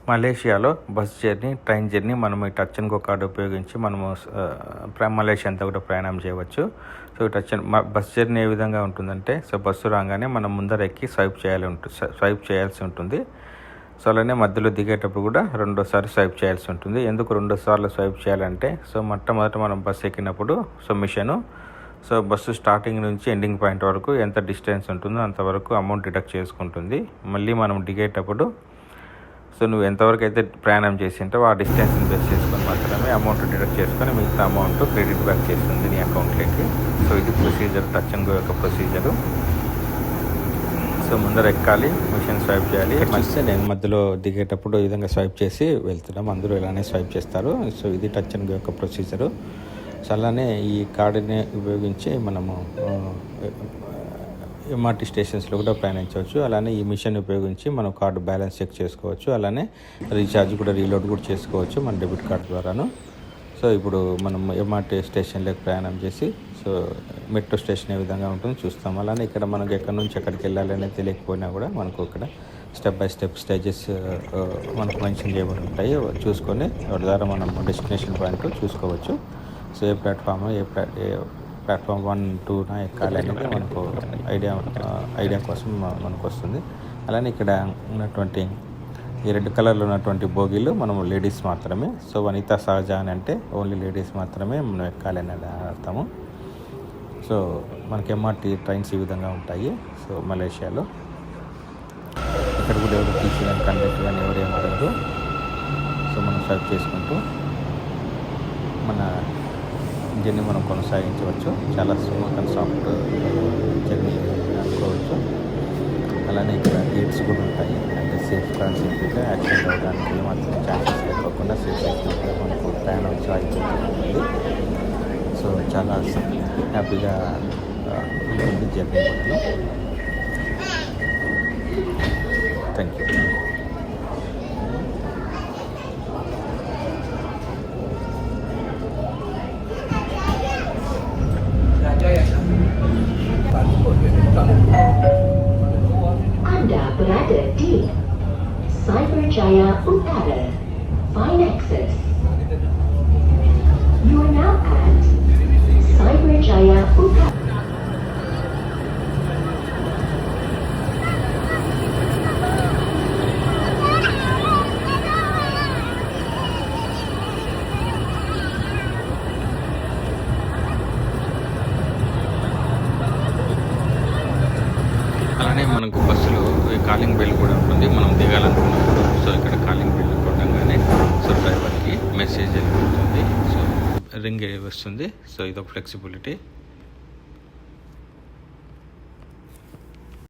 మలేషియాలో bus journey, train journey మనం ఈ టచ్ అండ్ గో కార్డు ఉపయోగించి మనము మలేషియా అంతా కూడా ప్రయాణం చేయవచ్చు. సో బస్ జర్నీ ఏ విధంగా ఉంటుందంటే, సో బస్సు రాగానే మనం ముందర ఎక్కి స్వైప్ చేయాల్సి ఉంటుంది. సో అలానే మధ్యలో దిగేటప్పుడు కూడా రెండోసారి స్వైప్ చేయాల్సి ఉంటుంది. ఎందుకు 2 సార్లు స్వైప్ చేయాలంటే, సో మొట్టమొదట మనం బస్సు ఎక్కినప్పుడు సో బస్సు స్టార్టింగ్ నుంచి ఎండింగ్ పాయింట్ వరకు ఎంత డిస్టెన్స్ ఉంటుందో అంతవరకు అమౌంట్ డిడక్ట్ చేసుకుంటుంది. మళ్ళీ మనం దిగేటప్పుడు సో నువ్వు ఎంతవరకు అయితే ప్రయాణం చేసింటావో ఆ డిస్టెన్స్ని బేస్ చేసుకొని మాత్రమే అమౌంట్ డిడక్ట్ చేసుకొని మిగతా అమౌంట్ క్రెడిట్ బ్యాక్ చేస్తుంది నీ అకౌంట్లోకి. సో ఇది ప్రొసీజర్, టచ్ అండ్ గో యొక్క ప్రొసీజరు. సో ముందర ఎక్కాలి, మిషన్ స్వైప్ చేయాలి. చూస్తే నేను మధ్యలో దిగేటప్పుడు ఈ విధంగా స్వైప్ చేసి వెళ్తున్నాం, అందరూ ఇలానే స్వైప్ చేస్తారు. సో ఇది టచ్ అండ్ గో యొక్క ప్రొసీజరు. సో అలానే ఈ కార్డుని ఉపయోగించి మనము ఎంఆర్టీ స్టేషన్స్లో కూడా ప్రయాణించవచ్చు. అలానే ఈ మిషన్ ఉపయోగించి మనం కార్డు బ్యాలెన్స్ చెక్ చేసుకోవచ్చు. అలానే రీఛార్జ్ కూడా రీలోడ్ కూడా చేసుకోవచ్చు మన డెబిట్ కార్డు ద్వారాను. సో ఇప్పుడు మనం ఎంఆర్టీ స్టేషన్లోకి ప్రయాణం చేసి సో మెట్రో స్టేషన్ ఏ విధంగా ఉంటుందో చూస్తాం. అలానే ఇక్కడ మనకు ఎక్కడి నుంచి ఎక్కడికి వెళ్ళాలి అనేది తెలియకపోయినా కూడా మనకు ఇక్కడ స్టెప్ బై స్టెప్ స్టేజెస్ మనకు మెన్షన్ చేయబడి ఉంటాయి. చూసుకొని వాటి ద్వారా మనం డెస్టినేషన్ పాయింట్ చూసుకోవచ్చు. సో ఏ ప్లాట్ఫామ్ 1, 2 ఎక్కాలి అనేది మనకు ఐడియా కోసం మనకు వస్తుంది. అలానే ఇక్కడ ఉన్నటువంటి ఈ రెడ్ కలర్లో ఉన్నటువంటి బోగీలు మనం లేడీస్ మాత్రమే. సో వనితా సహజ అని అంటే ఓన్లీ లేడీస్ మాత్రమే మనం ఎక్కాలి అనేది అర్థము. సో మనకి ఎంఆర్టీ ట్రైన్స్ ఈ విధంగా ఉంటాయి. సో మలేషియాలో ఇక్కడ కూడా ఎవరు తీసేయడానికి కండక్టర్ కానీ ఎవరేం అడగదు. సో మనం సర్చ్ చేసుకుంటూ మన జర్నీ మనం కొనసాగించవచ్చు. చాలా స్మూత్ అండ్ సాఫ్ట్ జర్నీ అనుకోవచ్చు. అలానే ఇక్కడ గేట్స్ కూడా ఉంటాయి, అంటే సేఫ్గా యాక్సిడెంట్ అవ్వడానికి మాత్రం ఛాన్సెస్ లేకుండా సేఫ్గా మనకు ప్రయాణం సాగిపోతుంది. సో చాలా హ్యాపీగా ఉంటుంది జర్నీ కూడా. Thank you. Anda berada di Cyberjaya Utara, Fine Access. You are now at Cyberjaya Utara. అలానే మనకు బస్సులో కాలింగ్ బెల్ కూడా ఉంటుంది. మనం దిగాలనుకున్నప్పుడు సో ఇక్కడ కాలింగ్ బెల్ కొట్టంగానే సో డ్రైవర్కి మెసేజ్ వెళ్ళిపోతుంది, సో రింగ్ వస్తుంది. సో ఇదొక ఫ్లెక్సిబిలిటీ.